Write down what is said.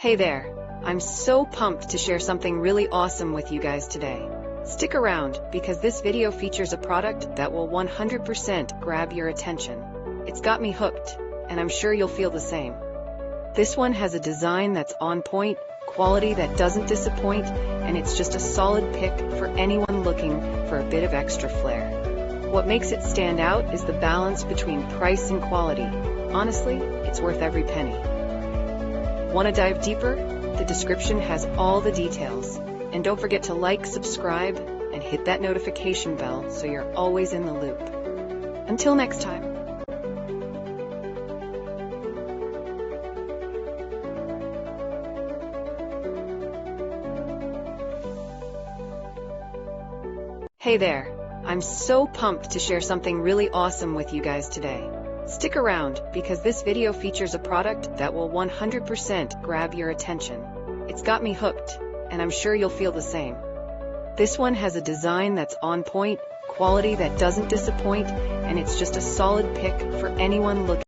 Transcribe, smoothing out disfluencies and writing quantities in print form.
Hey there! I'm so pumped to share something really awesome with you guys today. Stick around, because this video features a product that will 100% grab your attention. It's got me hooked, and I'm sure you'll feel the same. This one has a design that's on point, quality that doesn't disappoint, and it's just a solid pick for anyone looking for a bit of extra flair. What makes it stand out is the balance between price and quality. Honestly, it's worth every penny. Want to dive deeper? The description has all the details. And don't forget to like, subscribe, and hit that notification bell so you're always in the loop. Until next time. Hey there! I'm so pumped to share something really awesome with you guys today. Stick around, because this video features a product that will 100% grab your attention. It's got me hooked, and I'm sure you'll feel the same. This one has a design that's on point, quality that doesn't disappoint, and it's just a solid pick for anyone looking